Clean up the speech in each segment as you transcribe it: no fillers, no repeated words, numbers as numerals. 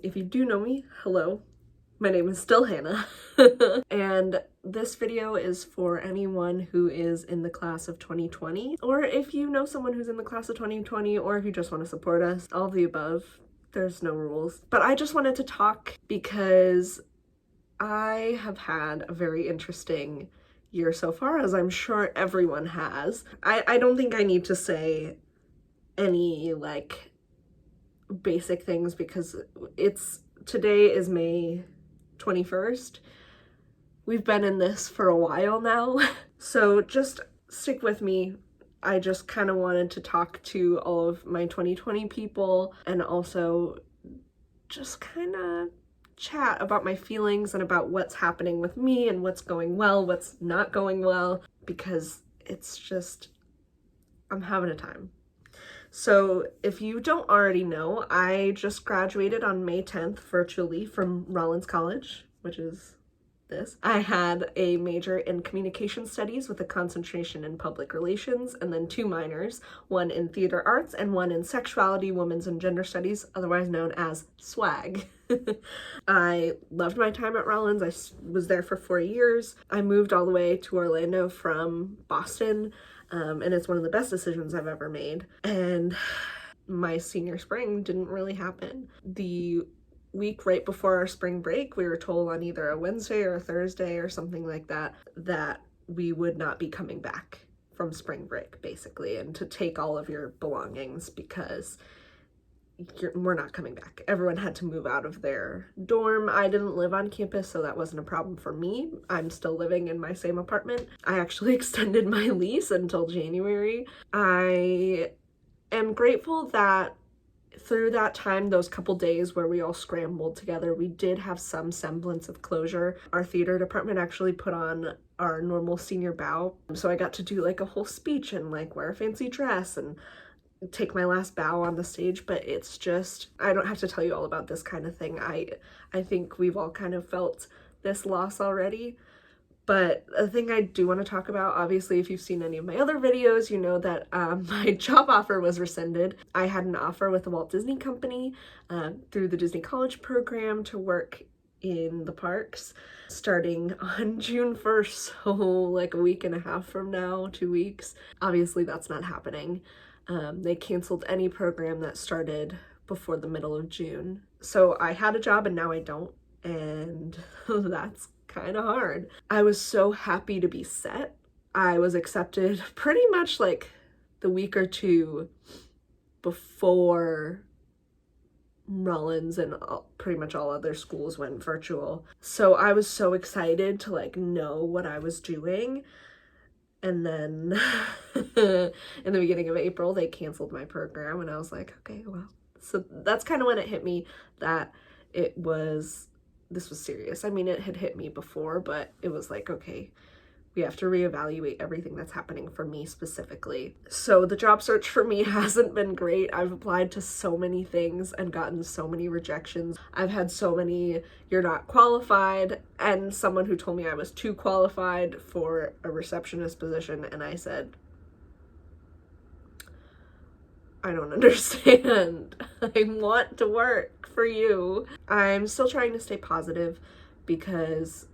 If you do know me, hello. My name is still Hannah. And this video is for anyone who is in the class of 2020, or if you know someone who's in the class of 2020, or if you just want to support us, all of the above. There's no rules. But I just wanted to talk because I have had a very interesting year so far, as I'm sure everyone has. I don't think I need to say any like basic things because today is May 21st. We've been in this for a while now. So just stick with me. I just kind of wanted to talk to all of my 2020 people and also just kind of chat about my feelings and about what's happening with me and what's going well, what's not going well, because it's just, I'm having a time. So if you don't already know, I just graduated on May 10th virtually from Rollins College, which is this. I had a major in communication studies with a concentration in public relations, and then 2 minors, one in theater arts and one in sexuality, women's and gender studies, otherwise known as SWAG. I loved my time at Rollins. I was there for 4 years. I moved all the way to Orlando from Boston, and it's one of the best decisions I've ever made. And my senior spring didn't really happen. The week right before our spring break, we were told on either a Wednesday or a Thursday or something like that, that we would not be coming back from spring break, basically, and to take all of your belongings because we're not coming back. Everyone had to move out of their dorm. I didn't live on campus, so that wasn't a problem for me. I'm still living in my same apartment. I actually extended my lease until January. I am grateful that through that time, those couple days where we all scrambled together, we did have some semblance of closure. Our theater department actually put on our normal senior bow. So I got to do like a whole speech and like wear a fancy dress and take my last bow on the stage, but it's just, I don't have to tell you all about this kind of thing. I think we've all kind of felt this loss already. But the thing I do want to talk about, obviously, if you've seen any of my other videos, you know that my job offer was rescinded. I had an offer with the Walt Disney Company through the Disney College program to work in the parks starting on June 1st, so like a week and a half from now, 2 weeks. Obviously, that's not happening. They canceled any program that started before the middle of June. So I had a job and now I don't, and that's kind of hard. I was so happy to be set. I was accepted pretty much like the week or two before Rollins and pretty much all other schools went virtual. So I was so excited to like know what I was doing. And then in the beginning of April, they canceled my program and I was like, okay, well, so that's kind of when it hit me that this was serious. I mean, it had hit me before, but it was like, okay, we have to reevaluate everything that's happening for me specifically. So the job search for me hasn't been great. I've applied to so many things and gotten so many rejections. I've had so many, you're not qualified, and someone who told me I was too qualified for a receptionist position, and I said, I don't understand. I want to work for you. I'm still trying to stay positive because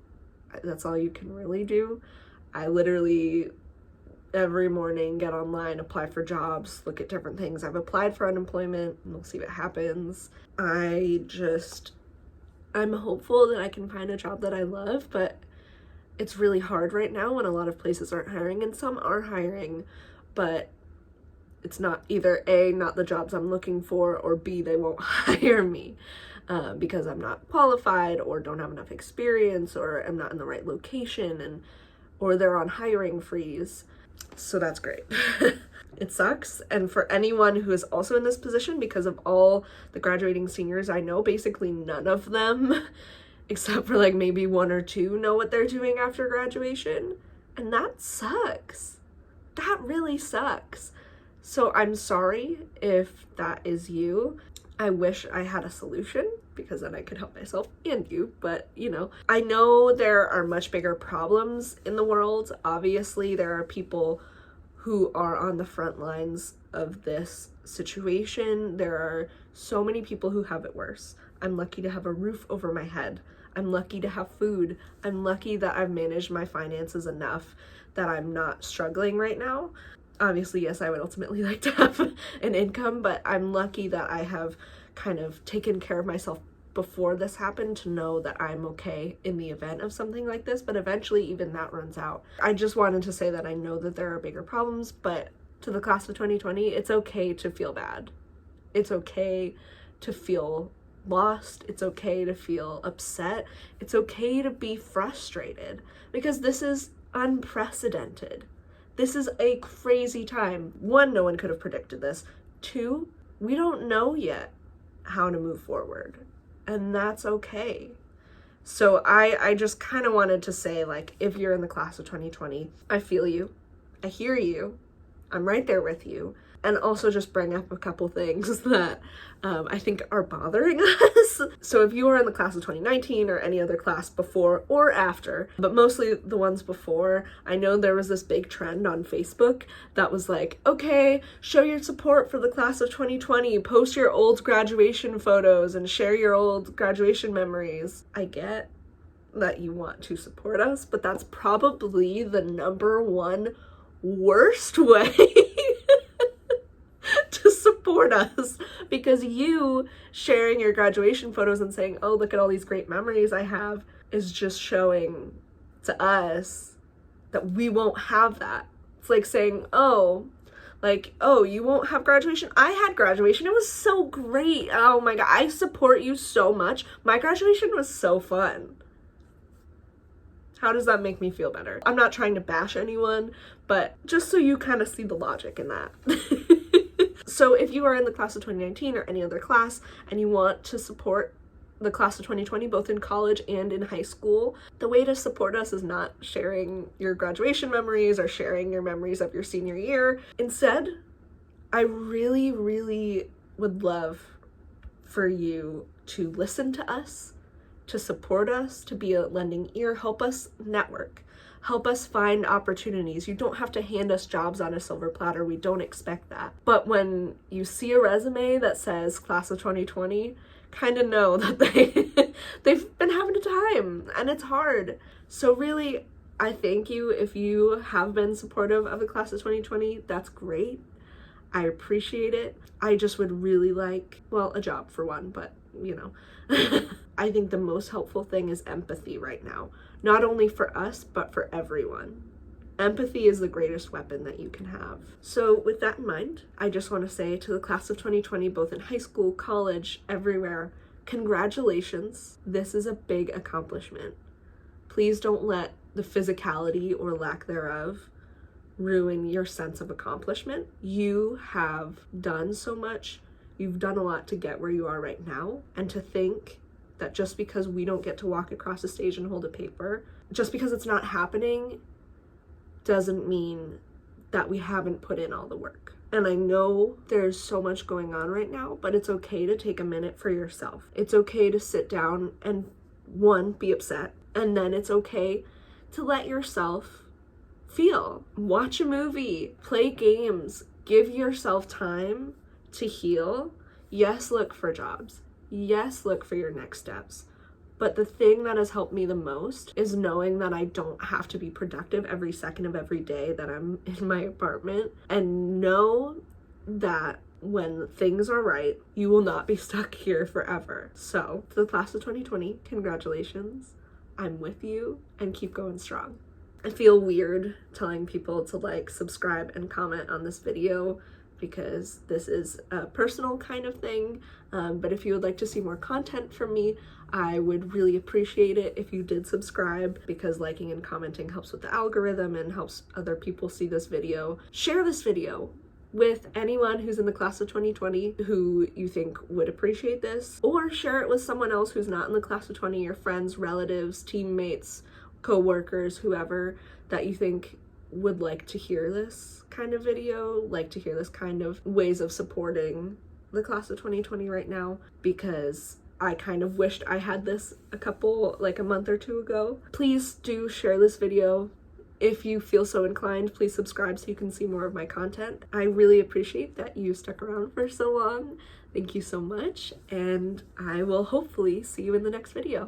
that's all you can really do. I literally every morning get online, apply for jobs, look at different things. I've applied for unemployment and we'll see what happens. I'm hopeful that I can find a job that I love, but it's really hard right now when a lot of places aren't hiring, and some are hiring, but it's not either A, not the jobs I'm looking for, or B, they won't hire me because I'm not qualified or don't have enough experience or I'm not in the right location, or they're on hiring freeze. So that's great. It sucks. And for anyone who is also in this position, because of all the graduating seniors I know, basically none of them, except for like maybe 1 or 2, know what they're doing after graduation. And that sucks. That really sucks. So I'm sorry if that is you. I wish I had a solution because then I could help myself and you, but you know, I know there are much bigger problems in the world. Obviously, there are people who are on the front lines of this situation. There are so many people who have it worse. I'm lucky to have a roof over my head. I'm lucky to have food. I'm lucky that I've managed my finances enough that I'm not struggling right now. Obviously, yes, I would ultimately like to have an income, but I'm lucky that I have kind of taken care of myself before this happened to know that I'm okay in the event of something like this, but eventually even that runs out. I just wanted to say that I know that there are bigger problems, but to the class of 2020, it's okay to feel bad. It's okay to feel lost. It's okay to feel upset. It's okay to be frustrated because this is unprecedented. This is a crazy time. 1, no one could have predicted this. 2, we don't know yet how to move forward. And that's okay. So I just kind of wanted to say, like, if you're in the class of 2020, I feel you. I hear you. I'm right there with you. And also just bring up a couple things that I think are bothering us. So if you are in the class of 2019 or any other class before or after, but mostly the ones before, I know there was this big trend on Facebook that was like, okay, show your support for the class of 2020, post your old graduation photos and share your old graduation memories. I get that you want to support us, but that's probably the #1 worst way to support us, because you sharing your graduation photos and saying, oh, look at all these great memories I have, is just showing to us that we won't have that. It's like saying, oh, you won't have graduation. I had graduation. It was so great. Oh my God, I support you so much. My graduation was so fun. How does that make me feel better? I'm not trying to bash anyone, but just so you kind of see the logic in that. So if you are in the class of 2019 or any other class and you want to support the class of 2020, both in college and in high school, the way to support us is not sharing your graduation memories or sharing your memories of your senior year. Instead, I really, really would love for you to listen to us, to support us, to be a lending ear, help us network, help us find opportunities. You don't have to hand us jobs on a silver platter. We don't expect that. But when you see a resume that says class of 2020, kind of know that they've been having a time and it's hard. So really, I thank you if you have been supportive of the class of 2020. That's great. I appreciate it. I just would really like, well, a job for one, but you know. I think the most helpful thing is empathy right now, not only for us, but for everyone. Empathy is the greatest weapon that you can have. So with that in mind, I just want to say to the class of 2020, both in high school, college, everywhere, congratulations. This is a big accomplishment. Please don't let the physicality or lack thereof ruin your sense of accomplishment. You have done so much. You've done a lot to get where you are right now. And to think that just because we don't get to walk across the stage and hold a paper, just because it's not happening, doesn't mean that we haven't put in all the work. And I know there's so much going on right now, but it's okay to take a minute for yourself. It's okay to sit down and, 1, be upset, and then it's okay to let yourself feel. Watch a movie, play games, give yourself time to heal. Yes, look for jobs. Yes, look for your next steps. But the thing that has helped me the most is knowing that I don't have to be productive every second of every day that I'm in my apartment, and know that when things are right, you will not be stuck here forever. So to the class of 2020, congratulations. I'm with you, and keep going strong. I feel weird telling people to like, subscribe, and comment on this video because this is a personal kind of thing. But if you would like to see more content from me, I would really appreciate it if you did subscribe, because liking and commenting helps with the algorithm and helps other people see this video. Share this video with anyone who's in the class of 2020 who you think would appreciate this, or share it with someone else who's not in the class of 20, your friends, relatives, teammates, co-workers, whoever that you think would like to hear this kind of video, like to hear this kind of ways of supporting the class of 2020 right now, because I kind of wished I had this a month or two ago. Please do share this video If you feel so inclined, please subscribe so you can see more of my content. I really appreciate that you stuck around for so long. Thank you so much, and I will hopefully see you in the next video.